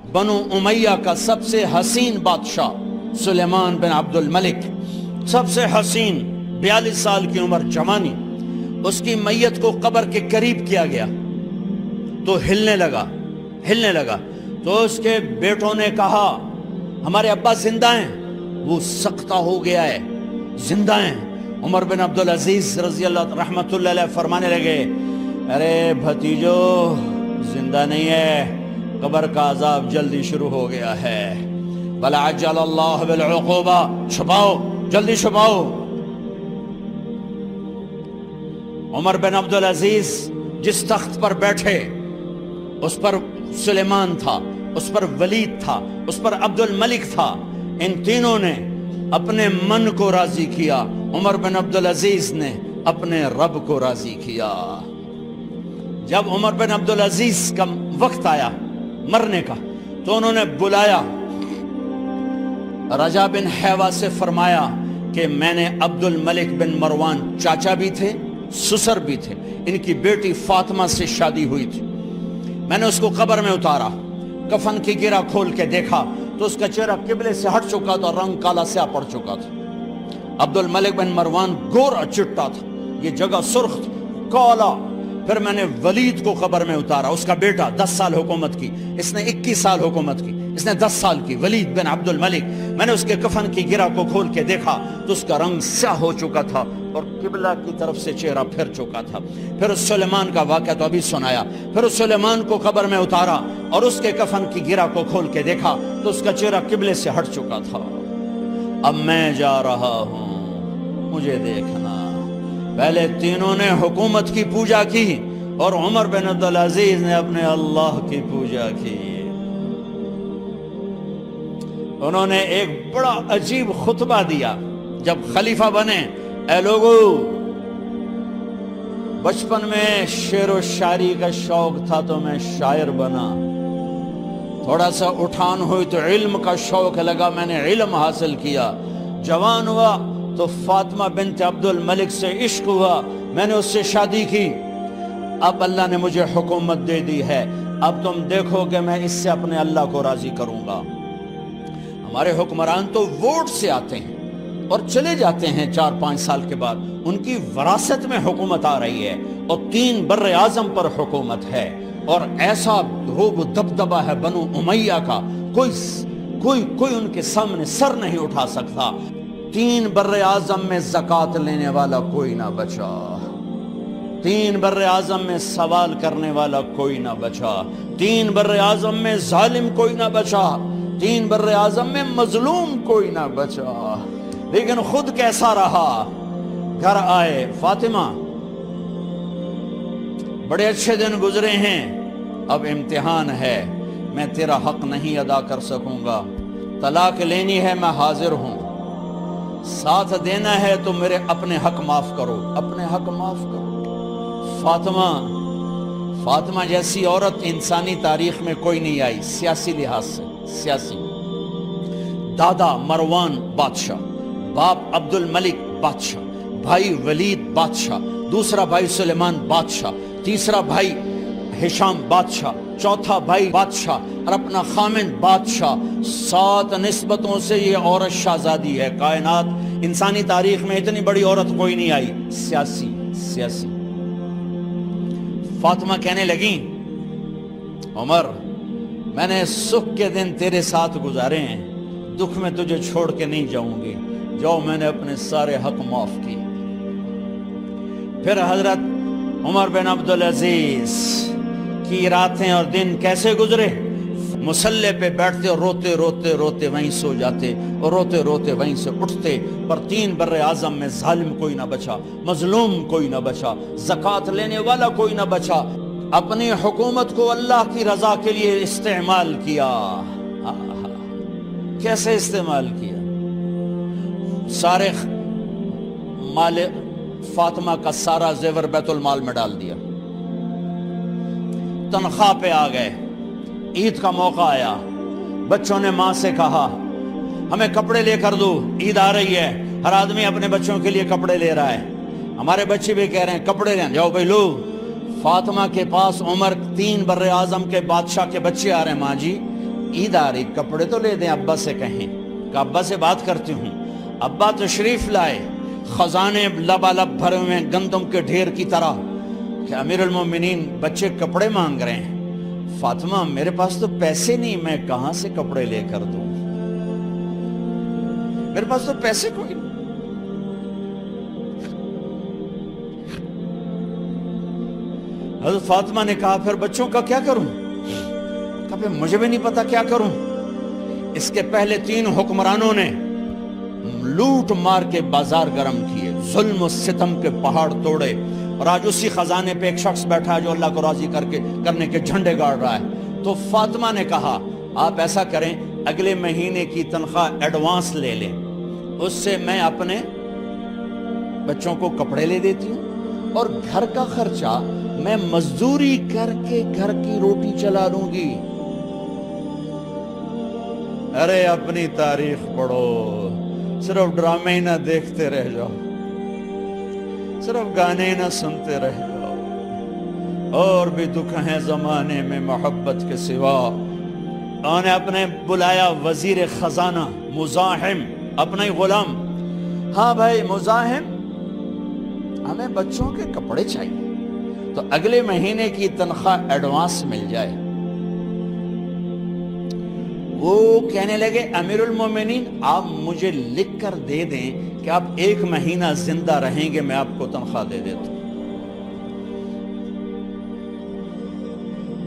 بنو امیہ کا سب سے حسین بادشاہ سلیمان بن عبد الملک، سب سے حسین، 42 سال کی عمر، جوانی، اس کی میت کو قبر کے قریب کیا گیا تو ہلنے لگا تو اس کے بیٹوں نے کہا ہمارے ابا زندہ ہیں، وہ سختہ ہو گیا ہے، زندہ ہیں۔ عمر بن عبدالعزیز رضی اللہ رحمت اللہ علیہ فرمانے لگے ارے بھتیجو زندہ نہیں ہے، قبر کا عذاب جلدی شروع ہو گیا ہے، بل عجل اللہ بالعقوبہ، چھپاؤ، جلدی چھپاؤ۔ عمر بن عبدالعزیز جس تخت پر بیٹھے اس پر سلیمان تھا، اس پر ولید تھا، اس پر عبد الملک تھا، ان تینوں نے اپنے من کو راضی کیا، عمر بن عبدالعزیز نے اپنے رب کو راضی کیا۔ جب عمر بن عبدالعزیز کا وقت آیا مرنے کا تو انہوں نے بلایا رجا بن حیوہ سے، فرمایا کہ میں نے عبد الملک بن مروان، چاچا بھی تھے سسر بھی تھے، ان کی بیٹی فاطمہ سے شادی ہوئی تھی، میں نے اس کو قبر میں اتارا، کفن کی گرہ کھول کے دیکھا تو اس کا چہرہ قبلے سے ہٹ چکا تھا، رنگ کالا سیاہ پڑ چکا تھا۔ عبد الملک بن مروان گورا چٹا تھا، یہ جگہ سرخ تھی، کالا۔ پھر میں نے ولید کو قبر میں اتارا، اس کا بیٹا 10 سال حکومت کی، اس نے 21 سال حکومت کی، اس نے 10 سال کی، ولید بن عبد الملک۔ میں نے اس کے کفن کی گرہ کو کھول کے دیکھا تو اس کا رنگ سیاہ ہو چکا تھا اور قبلہ کی طرف سے چہرہ پھر چکا تھا۔ پھر اس سلیمان کا واقعہ تو ابھی سنایا، پھر اس سلیمان کو قبر میں اتارا اور اس کے کفن کی گرہ کو کھول کے دیکھا تو اس کا چہرہ قبلے سے ہٹ چکا تھا۔ اب میں جا رہا ہوں، مجھے دیکھنا۔ پہلے تینوں نے حکومت کی پوجا کی اور عمر بن عبدالعزیز نے اپنے اللہ کی پوجا کی۔ انہوں نے ایک بڑا عجیب خطبہ دیا جب خلیفہ بنے، اے لوگو، بچپن میں شعر و شاعری کا شوق تھا تو میں شاعر بنا، تھوڑا سا اٹھان ہوئی تو علم کا شوق لگا، میں نے علم حاصل کیا، جوان ہوا تو فاطمہ بنت عبد الملک سے عشق ہوا، میں نے اس سے شادی کی، اب اللہ نے مجھے حکومت دے دی ہے، اب تم دیکھو کہ میں اس سے اپنے اللہ کو راضی کروں گا۔ ہمارے حکمران تو ووٹ سے آتے ہیں اور چلے جاتے ہیں 4-5 سال کے بعد، ان کی وراثت میں حکومت آ رہی ہے اور 3 بر اعظم پر حکومت ہے، اور ایسا روب و دبدبہ ہے بنو امیہ کا، کوئی ان کے سامنے سر نہیں اٹھا سکتا۔ 3 بر اعظم میں زکوٰۃ لینے والا کوئی نہ بچا، 3 بر اعظم میں سوال کرنے والا کوئی نہ بچا، 3 بر اعظم میں ظالم کوئی نہ بچا، 3 بر اعظم میں مظلوم کوئی نہ بچا۔ لیکن خود کیسا رہا؟ گھر آئے، فاطمہ بڑے اچھے دن گزرے ہیں، اب امتحان ہے، میں تیرا حق نہیں ادا کر سکوں گا، طلاق لینی ہے میں حاضر ہوں، ساتھ دینا ہے تو میرے اپنے حق معاف کرو، اپنے حق معاف کرو۔ فاطمہ جیسی عورت انسانی تاریخ میں کوئی نہیں آئی، سیاسی لحاظ سے، سیاسی۔ دادا مروان بادشاہ، باپ عبد الملک بادشاہ، بھائی ولید بادشاہ، دوسرا بھائی سلیمان بادشاہ، تیسرا بھائی ہشام بادشاہ، چوتھا بھائی بادشاہ اور اپنا خامند بادشاہ، 7 نسبتوں سے یہ عورت شہزادی ہے۔ کائنات انسانی تاریخ میں اتنی بڑی عورت کوئی نہیں آئی، سیاسی۔ فاطمہ کہنے لگیں عمر، میں نے سکھ کے دن تیرے ساتھ گزارے ہیں، دکھ میں تجھے چھوڑ کے نہیں جاؤں گی، جاؤ میں نے اپنے سارے حق معاف کیے۔ پھر حضرت عمر بن عبدالعزیز کی راتیں اور دن کیسے گزرے؟ مصلے پہ بیٹھتے اور روتے وہیں سو جاتے اور روتے وہیں سے اٹھتے، پر 3 بر اعظم میں ظالم کوئی نہ بچا، مظلوم کوئی نہ بچا، زکوٰۃ لینے والا کوئی نہ بچا، اپنی حکومت کو اللہ کی رضا کے لیے استعمال کیا۔ کیسے استعمال کیا؟ سارے مال فاطمہ کا سارا زیور بیت المال میں ڈال دیا، تنخواہ پہ آ گئے، عید کا موقع آیا، بچوں نے ماں سے کہا ہمیں کپڑے لے کر دو، عید آ رہی ہے، ہر آدمی اپنے بچوں کے لیے کپڑے لے رہا ہے، ہمارے بچے بھی کہہ رہے ہیں کپڑے لیں، جاؤ بھائی لو۔ فاطمہ کے پاس عمر 3 بر اعظم کے بادشاہ کے بچے آ رہے ہیں، ماں جی عید آ رہی، کپڑے تو لے دیں، ابا سے کہیں کہ ابا سے بات کرتی ہوں۔ ابا تشریف لائے، خزانے لبالب بھرے ہوئے ہیں گندم کے ڈھیر کی طرح، کہ امیر المومنین بچے کپڑے مانگ رہے ہیں۔ فاطمہ میرے پاس تو پیسے نہیں، میں کہاں سے کپڑے لے کر دوں، میرے پاس تو پیسے کوئی نہیں۔ حضرت فاطمہ نے کہا پھر بچوں کا کیا کروں؟ کہا پھر مجھے بھی نہیں پتا کیا کروں۔ اس کے پہلے 3 حکمرانوں نے لوٹ مار کے بازار گرم کیے، ظلم و ستم کے پہاڑ توڑے، اور آج اسی خزانے پہ ایک شخص بیٹھا ہے جو اللہ کو راضی کرنے کے جھنڈے گاڑ رہا ہے۔ تو فاطمہ نے کہا آپ ایسا کریں، اگلے مہینے کی تنخواہ ایڈوانس لے لیں، اس سے میں اپنے بچوں کو کپڑے لے دیتی ہوں، اور گھر کا خرچہ میں مزدوری کر کے گھر کی روٹی چلا دوں گی۔ ارے اپنی تاریخ پڑھو، صرف ڈرامے ہی نہ دیکھتے رہ جاؤ، صرف گانے ہی نہ سنتے رہ جاؤ، اور بھی دکھ ہیں زمانے میں محبت کے سوا۔ انہوں نے اپنے بلایا وزیر خزانہ مزاحم، اپنا ہی غلام، ہاں بھائی مزاحم، ہمیں بچوں کے کپڑے چاہیے، تو اگلے مہینے کی تنخواہ ایڈوانس مل جائے۔ وہ کہنے لگے امیر المومنین آپ مجھے لکھ کر دے دیں کہ آپ 1 مہینہ زندہ رہیں گے، میں آپ کو تنخواہ دے دیتا ہوں۔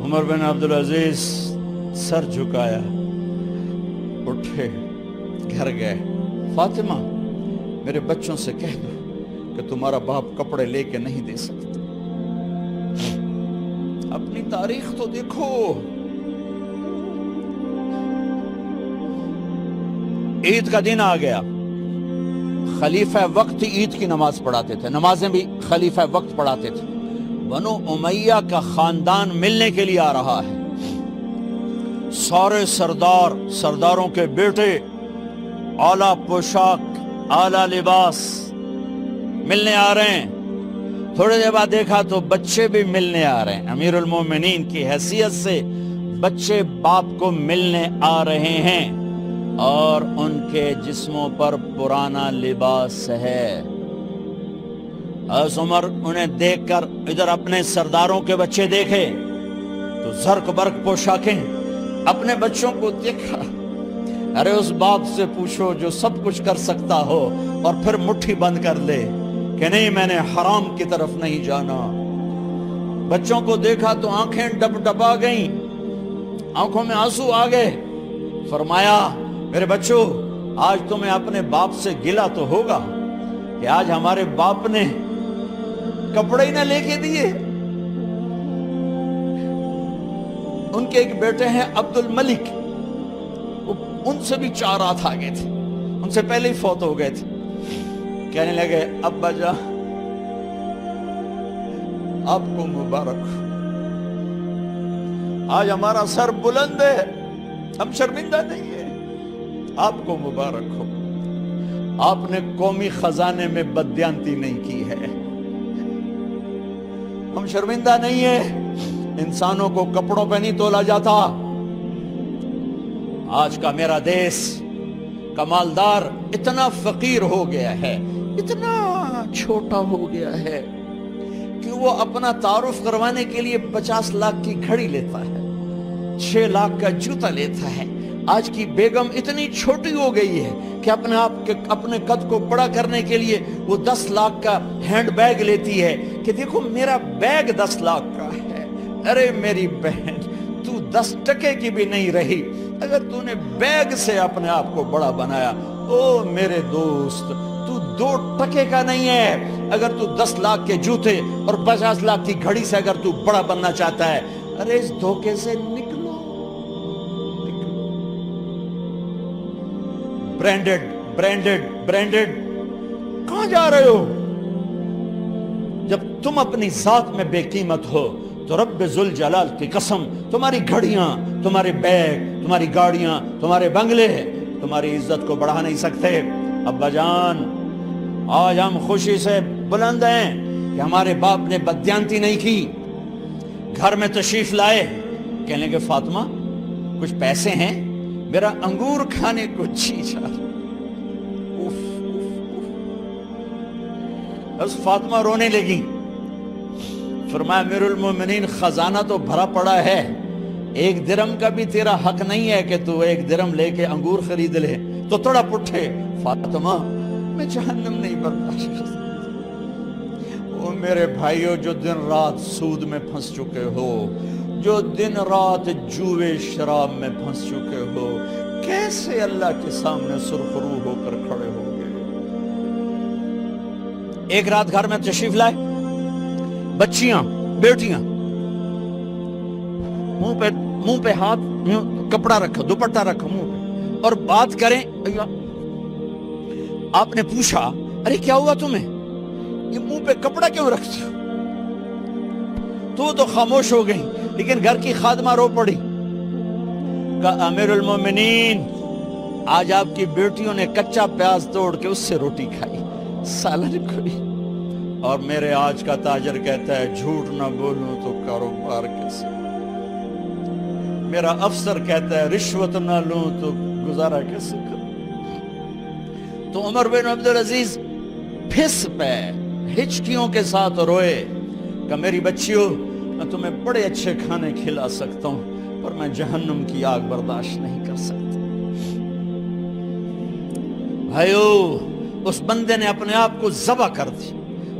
عمر بن عبدالعزیز سر جھکایا، اٹھے، گھر گئے، فاطمہ میرے بچوں سے کہہ دو کہ تمہارا باپ کپڑے لے کے نہیں دے سکتا۔ اپنی تاریخ تو دیکھو۔ عید کا دن آ گیا، خلیفہ وقت عید کی نماز پڑھاتے تھے، نمازیں بھی خلیفہ وقت پڑھاتے تھے۔ بنو امیہ کا خاندان ملنے کے لیے آ رہا ہے، سارے سرداروں کے بیٹے اعلیٰ پوشاک، اعلیٰ لباس ملنے آ رہے ہیں۔ تھوڑے دیر بعد دیکھا تو بچے بھی ملنے آ رہے ہیں، امیر المومنین کی حیثیت سے بچے باپ کو ملنے آ رہے ہیں، اور ان کے جسموں پر پرانا لباس ہے۔ حضرت عمر انہیں دیکھ کر ادھر اپنے سرداروں کے بچے دیکھے تو زرق برق پوشاکیں، اپنے بچوں کو دیکھا۔ ارے اس باپ سے پوچھو جو سب کچھ کر سکتا ہو اور پھر مٹھی بند کر لے کہ نہیں میں نے حرام کی طرف نہیں جانا۔ بچوں کو دیکھا تو آنکھیں ڈب ڈبا گئیں، آنکھوں میں آنسو آ گئے۔ فرمایا میرے بچوں آج تمہیں اپنے باپ سے گلہ تو ہوگا کہ آج ہمارے باپ نے کپڑے ہی نہ لے کے دیے۔ ان کے ایک بیٹے ہیں عبد الملک، ان سے بھی 4 ہاتھ آگے تھے، ان سے پہلے ہی فوت ہو گئے تھے۔ کہنے لگے ابا جان آپ کو مبارک ہو، آج ہمارا سر بلند ہے، ہم شرمندہ نہیں ہیں، آپ کو مبارک ہو، آپ نے قومی خزانے میں بددیانتی نہیں کی ہے، ہم شرمندہ نہیں ہیں۔ انسانوں کو کپڑوں پہ نہیں تولا جاتا۔ آج کا میرا دیس کا مالدار اتنا فقیر ہو گیا ہے، اتنا چھوٹا ہو گیا ہے کہ وہ اپنا تعارف کروانے کے لیے 50 لاکھ کی گھڑی لیتا ہے، 6 لاکھ کا جوتا لیتا ہے۔ آج کی بیگم اتنی چھوٹی ہو گئی ہے کہ اپنے قد کو بڑا کرنے کے لیے وہ 10 لاکھ کا ہینڈ بیگ لیتی ہے کہ دیکھو میرا بیگ 10 لاکھ کا ہے۔ ارے میری بہن تو 10 ٹکے کی بھی نہیں رہی اگر تو نے بیگ سے اپنے آپ کو بڑا بنایا۔ او میرے دوست تو 2 ٹکے کا نہیں ہے اگر تو 10 لاکھ کے جوتے اور 50 لاکھ کی گھڑی سے اگر تو بڑا بننا چاہتا ہے۔ ارے اس دھوکے سے نکلو۔ برینڈڈ کہاں جا رہے ہو؟ جب تم اپنی ذات میں بے قیمت ہو تو رب ذوالجلال کی قسم تمہاری گھڑیاں، تمہارے بیگ، تمہاری گاڑیاں، تمہارے بنگلے تمہاری عزت کو بڑھا نہیں سکتے۔ ابا جان آج ہم خوشی سے بلند ہیں کہ ہمارے باپ نے بددیانتی نہیں کی۔ گھر میں تشریف لائے، کہنے لگے فاطمہ کچھ پیسے ہیں، میرا انگور کھانے کو جی چاہ رہا۔ بس فاطمہ رونے لگی، فرمایا امیر المومنین خزانہ تو بھرا پڑا ہے، 1 درم کا بھی تیرا حق نہیں ہے کہ تو 1 درم لے کے انگور خرید لے۔ تو تڑپ اٹھے، فاطمہ میں جہنم نہیں برداشت کر سکتا۔ وہ میرے بھائیو جو دن رات سود میں پھنس چکے ہو، جو دن رات جوے شراب میں پھنس چکے ہو، کیسے اللہ کے سامنے سرخرو ہو کر کھڑے ہو گے؟ ایک رات گھر میں تشریف لائے، بچیاں بیٹیاں، منہ پہ ہاتھ، کپڑا رکھا، دوپٹہ رکھا منہ پہ، اور بات کریں۔ آپ نے پوچھا ارے کیا ہوا تمہیں، یہ منہ پہ کپڑا کیوں رکھتی ہو؟ تو خاموش ہو گئی، لیکن گھر کی خادمہ رو پڑی، کہا امیر المومنین آج آپ کی بیٹیوں نے کچا پیاز توڑ کے اس سے روٹی کھائی، سالن کھائی، اور میرے آج کا تاجر کہتا ہے جھوٹ نہ بولوں تو کاروبار کیسے، میرا افسر کہتا ہے رشوت نہ لوں تو گزارا کیسے کروں۔ تو عمر بن عبدالعزیز پھس پہ ہچکیوں کے ساتھ روئے کہ میری بچیوں میں تمہیں بڑے اچھے کھانے کھلا سکتا ہوں، پر میں جہنم کی آگ برداشت نہیں کر سکتا۔ بھائیو، اس بندے نے اپنے آپ کو ذبح کر دی،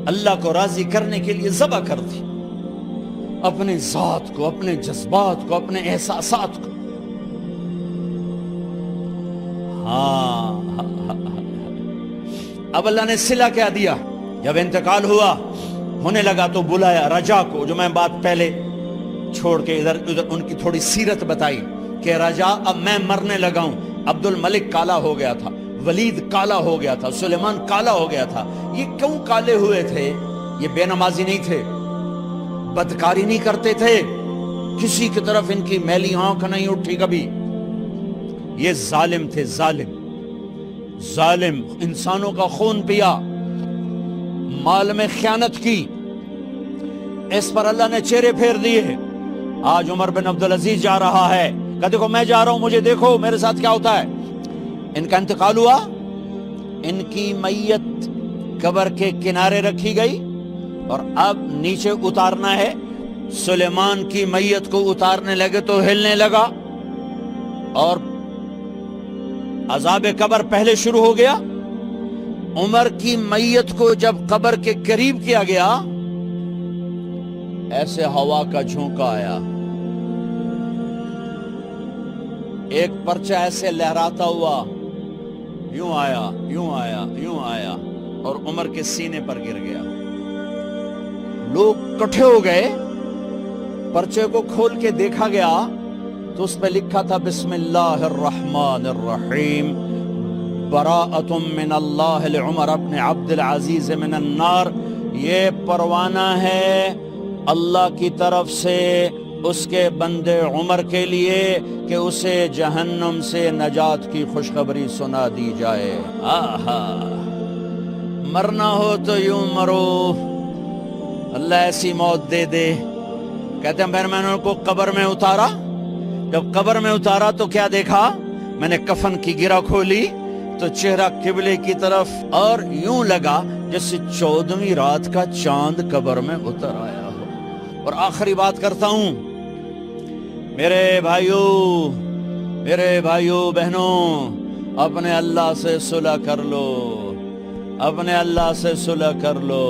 اللہ کو راضی کرنے کے لیے ذبح کر دی، اپنے ذات کو، اپنے جذبات کو، اپنے احساسات کو۔ اب اللہ نے صلہ کیا دیا، جب انتقال ہوا ہونے لگا تو بلایا رجا کو، جو میں بات پہلے چھوڑ کے ادھر ان کی تھوڑی سیرت بتائی کہ رجا اب میں مرنے لگا ہوں۔ عبد الملک کالا ہو گیا تھا، ولید کالا ہو گیا تھا، سلیمان کالا ہو گیا تھا۔ یہ کیوں کالے ہوئے تھے؟ یہ بے نمازی نہیں تھے، بدکاری نہیں کرتے تھے، کسی کی طرف ان کی میلی آنکھ نہیں اٹھی کبھی۔ یہ ظالم تھے، ظالم، انسانوں کا خون پیا، مال میں خیانت کی، اس پر اللہ نے چہرے پھیر دیے۔ آج عمر بن عبدالعزیز جا رہا ہے کہ دیکھو میں جا رہا ہوں، مجھے دیکھو میرے ساتھ کیا ہوتا ہے۔ ان کا انتقال ہوا، ان کی میت قبر کے کنارے رکھی گئی، اور اب نیچے اتارنا ہے۔ سلیمان کی میت کو اتارنے لگے تو ہلنے لگا، اور عذاب قبر پہلے شروع ہو گیا۔ عمر کی میت کو جب قبر کے قریب کیا گیا، ایسے ہوا کا جھونکا آیا، ایک پرچہ ایسے لہراتا ہوا یوں آیا، یوں آیا، یوں آیا، اور عمر کے سینے پر گر گیا۔ لوگ کٹھے ہو گئے، پرچے کو کھول کے دیکھا گیا تو اس پہ لکھا تھا بسم اللہ الرحمن الرحیم، براءۃ من اللہ لعمر ابن عبد العزیز من النار۔ یہ پروانہ ہے اللہ کی طرف سے اس کے بندے عمر کے لیے کہ اسے جہنم سے نجات کی خوشخبری سنا دی جائے۔ آہا، مرنا ہو تو یوں مرو، اللہ ایسی موت دے دے۔ کہتے ہیں پھر میں نے ان کو قبر میں اتارا، جب قبر میں اتارا تو کیا دیکھا؟ میں نے کفن کی گرہ کھولی تو چہرہ قبلے کی طرف، اور یوں لگا جیسے 14ویں رات کا چاند قبر میں اتر آیا ہو۔ اور آخری بات کرتا ہوں، میرے بھائیوں بہنوں، اپنے اللہ سے صلح کر لو، اپنے اللہ سے صلح کر لو۔